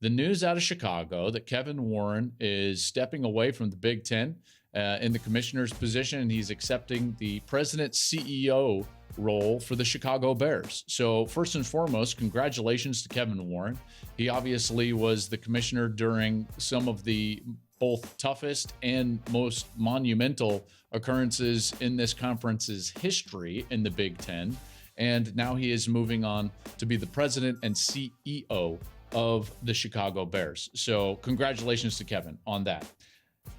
the news out of Chicago that Kevin Warren is stepping away from the Big Ten in the commissioner's position, and he's accepting the president CEO role for the Chicago Bears. So first and foremost, congratulations to Kevin Warren. He obviously was the commissioner during some of the both toughest and most monumental occurrences in this conference's history in the Big Ten. And now he is moving on to be the president and CEO of the Chicago Bears. So congratulations to Kevin on that.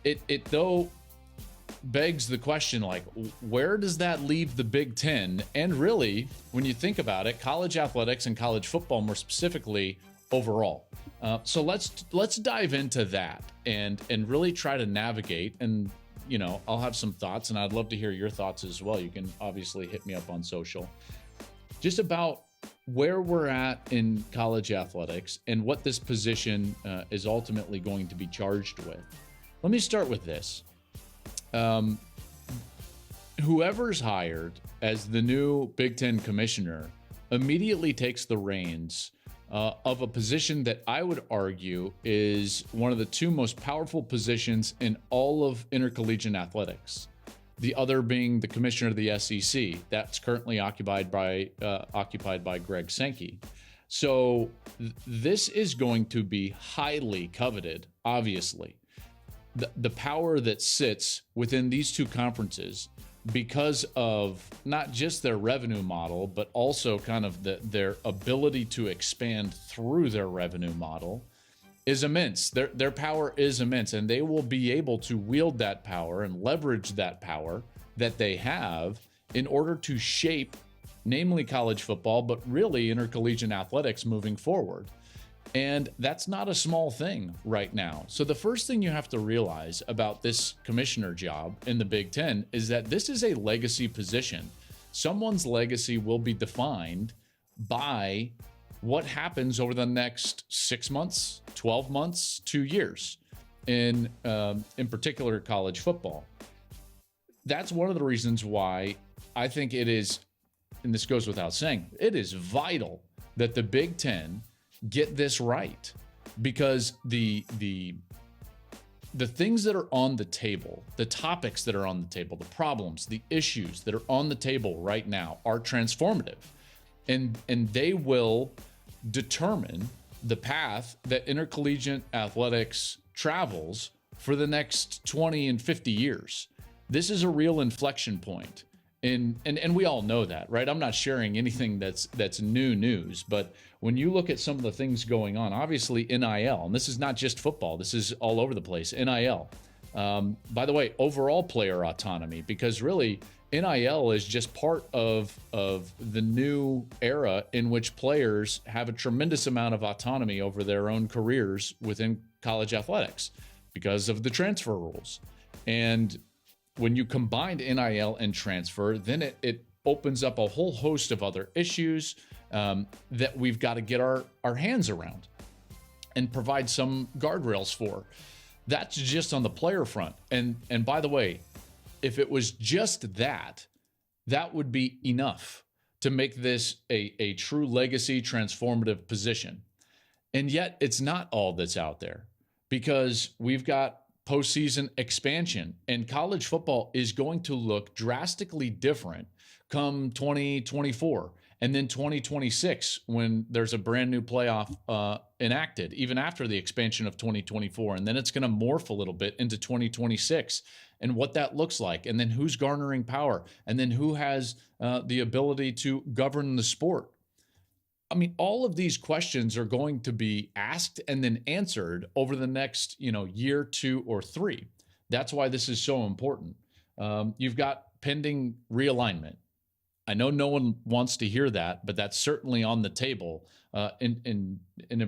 It though begs the question, like, where does that leave the Big Ten? And really, when you think about it, college athletics and college football more specifically overall. So let's dive into that and really try to navigate. And I'll have some thoughts, and I'd love to hear your thoughts as well. You can obviously hit me up on social, just about where we're at in college athletics and what this position is ultimately going to be charged with. Let me start with this. Whoever's hired as the new Big Ten commissioner immediately takes the reins of a position that I would argue is one of the two most powerful positions in all of intercollegiate athletics. The other being the commissioner of the SEC, that's currently occupied by Greg Sankey. So this is going to be highly coveted, obviously. The power that sits within these two conferences, because of not just their revenue model, but also kind of their ability to expand through their revenue model, is immense. Their power is immense, and they will be able to wield that power and leverage that power that they have in order to shape, namely college football, but really intercollegiate athletics moving forward. And that's not a small thing right now. So the first thing you have to realize about this commissioner job in the Big Ten is that this is a legacy position. Someone's legacy will be defined by what happens over the next 6 months, 12 months, 2 years in particular college football. That's one of the reasons why I think it is, and this goes without saying, it is vital that the Big Ten get this right, because the things that are on the table, the topics that are on the table, the problems, the issues that are on the table right now are transformative, and they will determine the path that intercollegiate athletics travels for the next 20 and 50 years. This is a real inflection point. And we all know that, right? I'm not sharing anything that's new news, but when you look at some of the things going on, obviously NIL, and this is not just football, this is all over the place, NIL. By the way, overall player autonomy, because really NIL is just part of the new era in which players have a tremendous amount of autonomy over their own careers within college athletics because of the transfer rules. And when you combine NIL and transfer, then it opens up a whole host of other issues that we've got to get our hands around and provide some guardrails for. That's just on the player front. And by the way, if it was just that would be enough to make this a true legacy transformative position. And yet it's not all that's out there, because we've got postseason expansion, and college football is going to look drastically different come 2024 and then 2026, when there's a brand new playoff enacted, even after the expansion of 2024. And then it's going to morph a little bit into 2026 and what that looks like, and then who's garnering power, and then who has the ability to govern the sport. I mean, all of these questions are going to be asked and then answered over the next, year, 2 or 3. That's why this is so important. You've got pending realignment. I know no one wants to hear that, but that's certainly on the table, in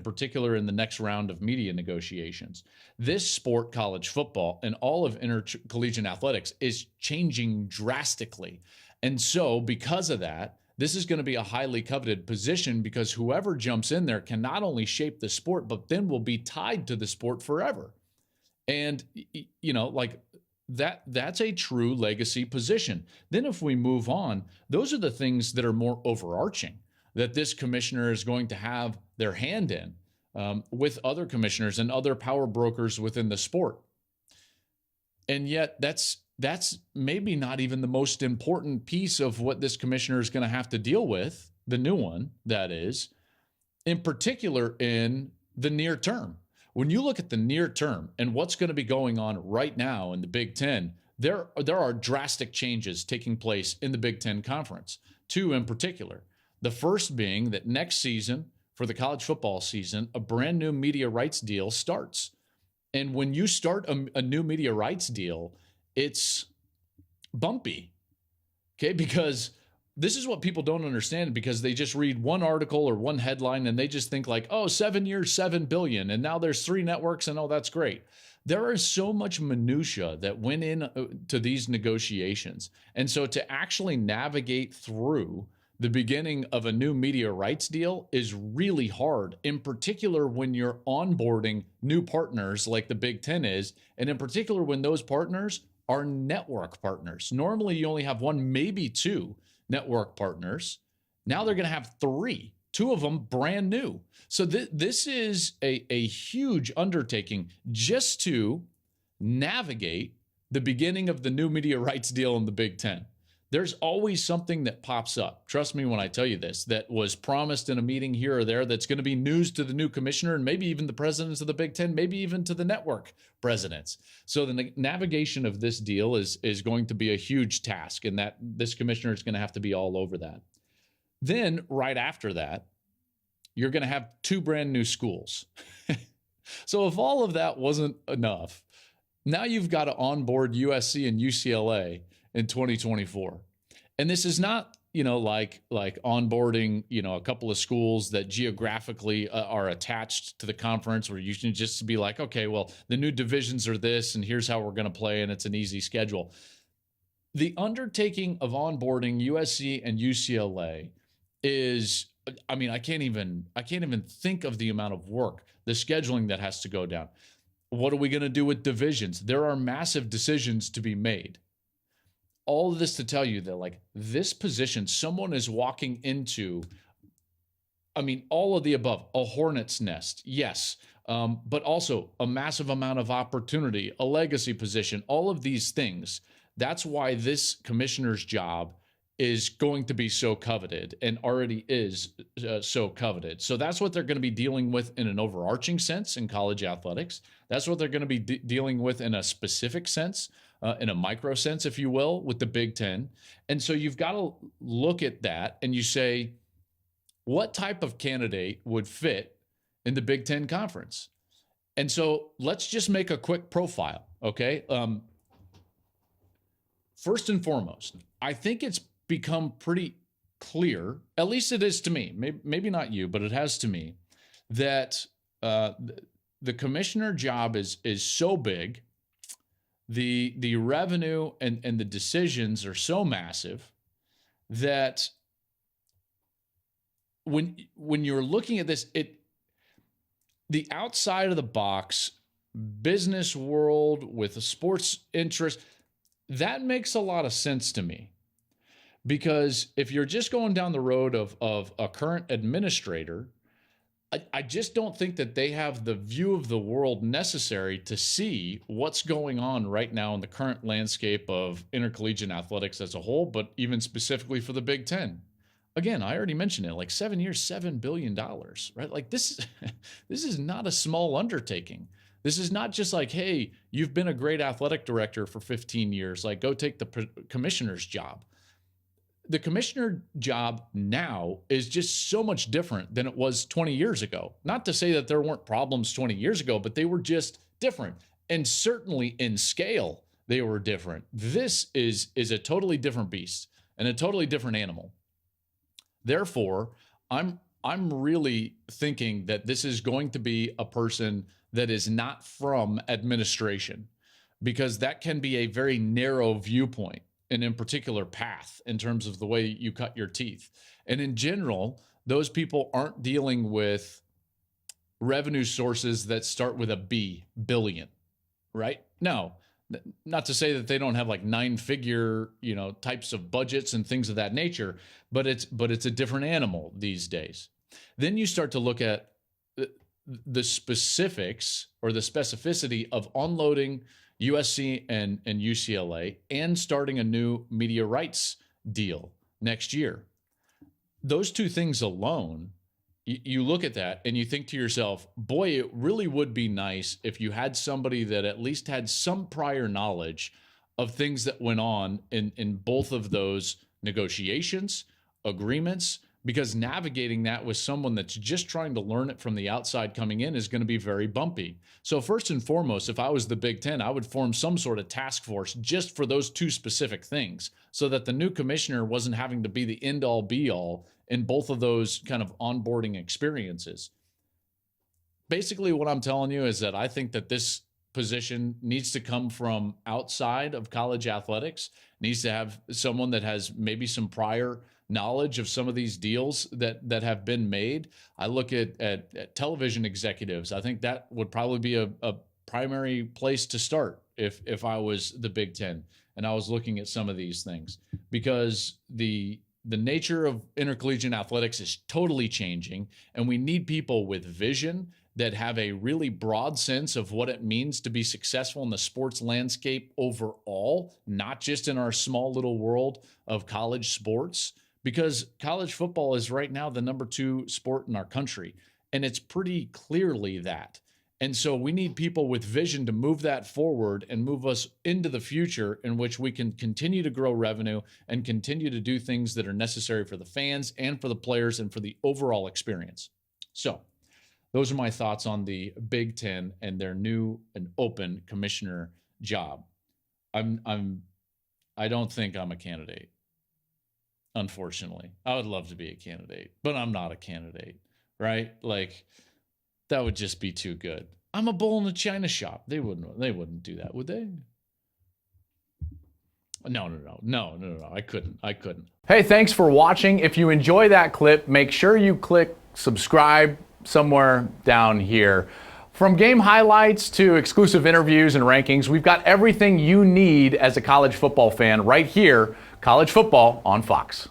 particular in the next round of media negotiations. This sport, college football, and all of intercollegiate athletics is changing drastically. And so because of that, this is going to be a highly coveted position, because whoever jumps in there can not only shape the sport, but then will be tied to the sport forever. And, that's a true legacy position. Then if we move on, those are the things that are more overarching that this commissioner is going to have their hand in. with other commissioners and other power brokers within the sport. And yet that's maybe not even the most important piece of what this commissioner is going to have to deal with, the new one, that is, in particular in the near term. When you look at the near term and what's going to be going on right now in the Big Ten, there are drastic changes taking place in the Big Ten Conference, two in particular. The first being that next season, for the college football season, a brand new media rights deal starts. And when you start a new media rights deal, it's bumpy, okay? Because this is what people don't understand, because they just read one article or one headline and they just think like, oh, 7 years, $7 billion, and now there's 3 networks and oh, that's great. There is so much minutia that went in to these negotiations. And so to actually navigate through the beginning of a new media rights deal is really hard, in particular when you're onboarding new partners like the Big Ten is, and in particular when those partners are network partners. Normally you only have 1, maybe 2 network partners. Now they're going to have 3, 2 of them brand new. So this is a huge undertaking just to navigate the beginning of the new media rights deal in the Big Ten. There's always something that pops up. Trust me when I tell you this, that was promised in a meeting here or there that's going to be news to the new commissioner and maybe even the presidents of the Big Ten, maybe even to the network presidents. So the navigation of this deal is going to be a huge task, and that this commissioner is going to have to be all over that. Then right after that, you're going to have 2 brand new schools. So if all of that wasn't enough, now you've got to onboard USC and UCLA in 2024. And this is not, like onboarding, a couple of schools that geographically are attached to the conference, where you can just be like, okay, well, the new divisions are this, and here's how we're going to play, and it's an easy schedule. The undertaking of onboarding USC and UCLA is, I can't even think of the amount of work, the scheduling that has to go down. What are we going to do with divisions? There are massive decisions to be made. All of this to tell you that, like, this position, someone is walking into, all of the above, a hornet's nest, yes, but also a massive amount of opportunity, a legacy position, all of these things. That's why this commissioner's job is going to be so coveted, and already is so coveted. So that's what they're going to be dealing with in an overarching sense in college athletics. That's what they're going to be dealing with in a specific sense, in a micro sense, if you will, with the Big Ten. And so you've got to look at that and you say, what type of candidate would fit in the Big Ten Conference? And so let's just make a quick profile, okay? First and foremost, I think it's become pretty clear, at least it is to me, maybe not you, but it has to me, that the commissioner job is so big, the revenue and the decisions are so massive that when you're looking at this, the outside of the box business world with a sports interest, that makes a lot of sense to me. Because if you're just going down the road of a current administrator, I just don't think that they have the view of the world necessary to see what's going on right now in the current landscape of intercollegiate athletics as a whole, but even specifically for the Big Ten. Again, I already mentioned it, like 7 years, $7 billion, right? Like this is not a small undertaking. This is not just like, hey, you've been a great athletic director for 15 years, like go take the commissioner's job. The commissioner job now is just so much different than it was 20 years ago. Not to say that there weren't problems 20 years ago, but they were just different. And certainly in scale, they were different. This is a totally different beast and a totally different animal. Therefore, I'm really thinking that this is going to be a person that is not from administration, because that can be a very narrow viewpoint, and in particular path in terms of the way you cut your teeth. And in general, those people aren't dealing with revenue sources that start with a B, billion, right? No, not to say that they don't have like 9-figure, types of budgets and things of that nature, but it's a different animal these days. Then you start to look at the specifics or the specificity of unloading USC and UCLA and starting a new media rights deal next year. Those two things alone, you look at that and you think to yourself, boy, it really would be nice if you had somebody that at least had some prior knowledge of things that went on in both of those negotiations, agreements, because navigating that with someone that's just trying to learn it from the outside coming in is going to be very bumpy. So first and foremost, if I was the Big Ten, I would form some sort of task force just for those two specific things so that the new commissioner wasn't having to be the end-all be-all in both of those kind of onboarding experiences. Basically, what I'm telling you is that I think that this position needs to come from outside of college athletics, needs to have someone that has maybe some prior knowledge of some of these deals that have been made. I look at television executives. I think that would probably be a primary place to start if I was the Big Ten and I was looking at some of these things, because the nature of intercollegiate athletics is totally changing, and we need people with vision that have a really broad sense of what it means to be successful in the sports landscape overall, not just in our small little world of college sports, because college football is right now the number 2 sport in our country, and it's pretty clearly that. And so we need people with vision to move that forward and move us into the future in which we can continue to grow revenue and continue to do things that are necessary for the fans and for the players and for the overall experience. So those are my thoughts on the Big Ten and their new and open commissioner job. I don't think I'm a candidate. Unfortunately, I would love to be a candidate, but I'm not a candidate, right? Like, that would just be too good. I'm a bull in a china shop. They wouldn't do that, would they? No. I couldn't. Hey, thanks for watching. If you enjoy that clip, make sure you click subscribe somewhere down here. From game highlights to exclusive interviews and rankings, we've got everything you need as a college football fan right here. College football on Fox.